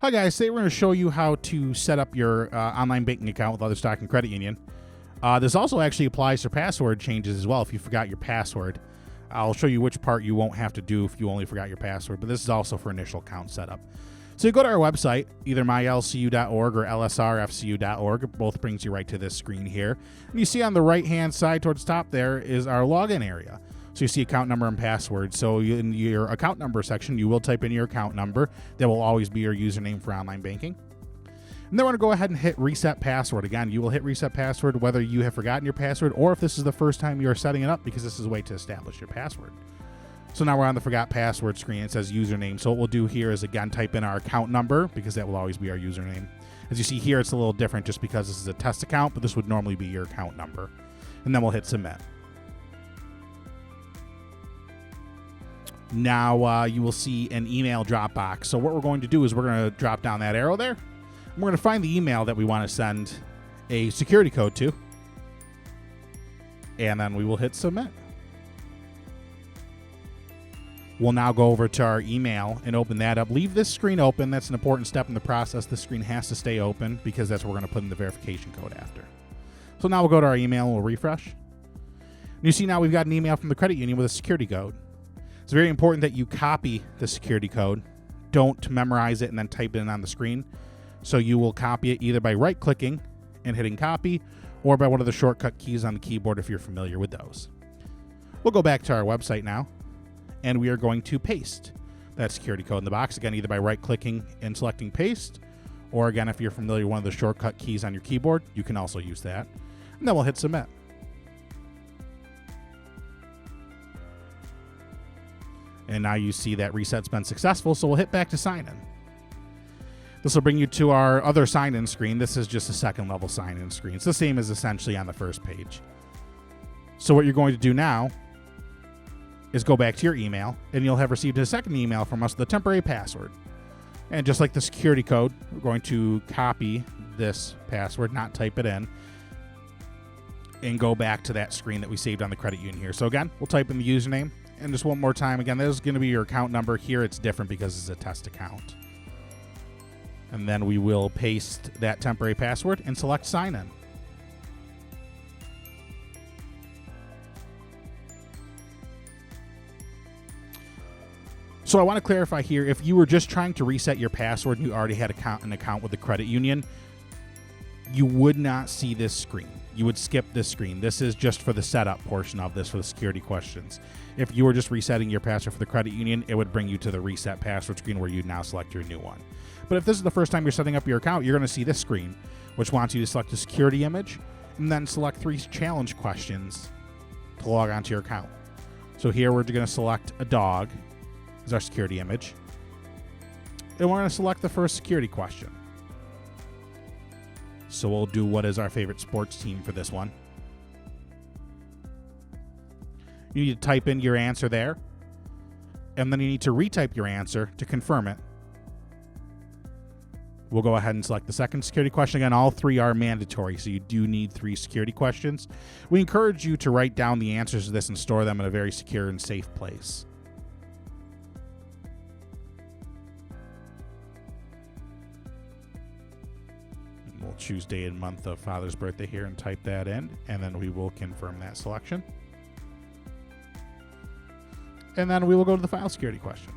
Hi guys, today we're going to show you how to set up your online banking account with Leatherstocking Credit Union. This also actually applies to password changes as well if you forgot your password. I'll show you which part you won't have to do if you only forgot your password, but this is also for initial account setup. So you go to our website, either mylcu.org or lsrfcu.org. Both brings you right to this screen here. And you see on the right-hand side towards the top there is our login area. So you see account number and password. So in your account number section, you will type in your account number. That will always be your username for online banking. And then we're going to go ahead and hit reset password. Again, you will hit reset password whether you have forgotten your password or if this is the first time you are setting it up, because this is a way to establish your password. So now we're on the forgot password screen. It says username. So what we'll do here is, again, type in our account number, because that will always be our username. As you see here, it's a little different just because this is a test account, but this would normally be your account number. And then we'll hit submit. Now you will see an email drop box. So what we're going to do is we're going to drop down that arrow there. And we're going to find the email that we want to send a security code to. And then we will hit submit. We'll now go over to our email and open that up. Leave this screen open. That's an important step in the process. This screen has to stay open because that's what we're going to put in the verification code after. So now we'll go to our email and we'll refresh. And you see now we've got an email from the credit union with a security code. It's very important that you copy the security code. Don't memorize it and then type it in on the screen. So you will copy it either by right-clicking and hitting copy or by one of the shortcut keys on the keyboard if you're familiar with those. We'll go back to our website now, and we are going to paste that security code in the box. Again, either by right-clicking and selecting paste, or again, if you're familiar with one of the shortcut keys on your keyboard, you can also use that. And then we'll hit submit. And now you see that reset's been successful, so we'll hit back to sign in. This will bring you to our other sign-in screen. This is just a second-level sign-in screen. It's the same as essentially on the first page. So what you're going to do now is go back to your email, and you'll have received a second email from us with a temporary password. And just like the security code, we're going to copy this password, not type it in, and go back to that screen that we saved on the credit union here. So again, we'll type in the username. And just one more time, again, this is going to be your account number. Here it's different because it's a test account. And then we will paste that temporary password and select sign in. So I want to clarify here, if you were just trying to reset your password and you already had an account with the credit union, you would not see this screen. You would skip this screen. This is just for the setup portion of this, for the security questions. If you were just resetting your password for the credit union, it would bring you to the reset password screen where you'd now select your new one. But if this is the first time you're setting up your account, you're going to see this screen, which wants you to select a security image and then select 3 challenge questions to log onto your account. So here we're going to select a dog as our security image. And we're going to select the first security question. So we'll do what is our favorite sports team for this one. You need to type in your answer there, and then you need to retype your answer to confirm it. We'll go ahead and select the second security question. Again, all 3 are mandatory, so you do need 3 security questions. We encourage you to write down the answers to this and store them in a very secure and safe place. We'll choose day and month of Father's birthday here and type that in, and then we will confirm that selection. And then we will go to the final security question.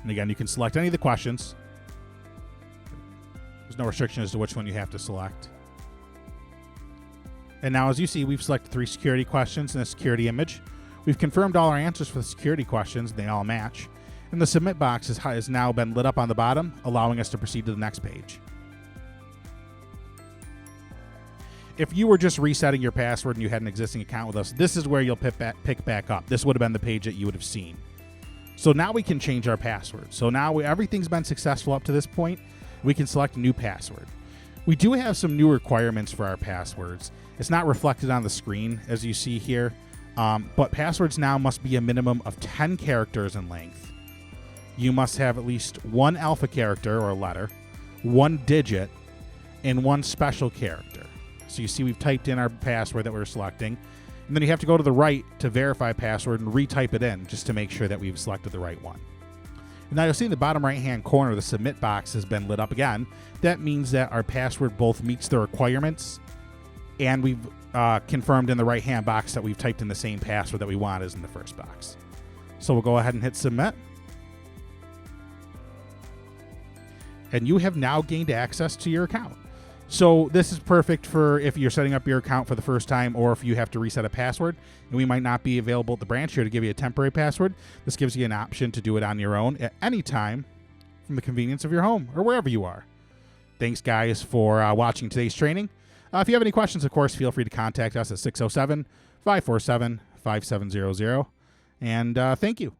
And again, you can select any of the questions. There's no restriction as to which one you have to select. And now, as you see, we've selected 3 security questions and a security image. We've confirmed all our answers for the security questions. They all match. And the submit box has now been lit up on the bottom, allowing us to proceed to the next page. If you were just resetting your password and you had an existing account with us, this is where you'll pick back up. This would have been the page that you would have seen. So now we can change our password. So now everything's been successful up to this point. We can select a new password. We do have some new requirements for our passwords. It's not reflected on the screen, as you see here, but passwords now must be a minimum of 10 characters in length. You must have at least 1 alpha character or letter, 1 digit, and 1 special character. So you see we've typed in our password that we're selecting, And then you have to go to the right to verify password and retype it in just to make sure that we've selected the right one. And now you'll see in the bottom right-hand corner, the submit box has been lit up again. That means that our password both meets the requirements and we've confirmed in the right-hand box that we've typed in the same password that we want as in the first box. So we'll go ahead and hit submit. And you have now gained access to your account. So this is perfect for if you're setting up your account for the first time or if you have to reset a password and we might not be available at the branch here to give you a temporary password. This gives you an option to do it on your own at any time from the convenience of your home or wherever you are. Thanks, guys, for watching today's training. If you have any questions, of course, feel free to contact us at 607-547-5700. And thank you.